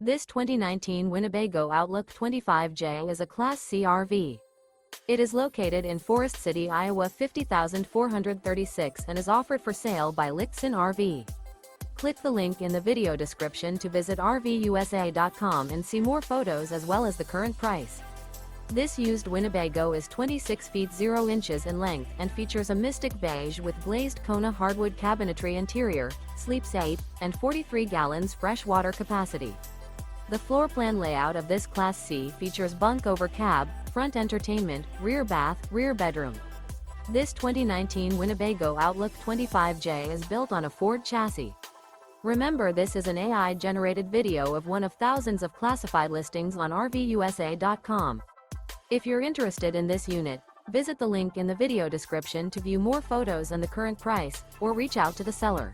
This 2019 Winnebago Outlook 25J is a Class C RV. It is located in Forest City, Iowa 50,436 and is offered for sale by Lichtsinn RV. Click the link in the video description to visit RVUSA.com and see more photos as well as the current price. This used Winnebago is 26 feet 0 inches in length and features a Mystic Beige with Glazed Kona Hardwood Cabinetry interior, sleeps 8, and 43 gallons fresh water capacity. The floor plan layout of this Class C features bunk over cab, front entertainment, rear bath, rear bedroom. This 2019 Winnebago Outlook 25J is built on a Ford chassis. Remember, this is an AI-generated video of one of thousands of classified listings on RVUSA.com. If you're interested in this unit, visit the link in the video description to view more photos and the current price, or reach out to the seller.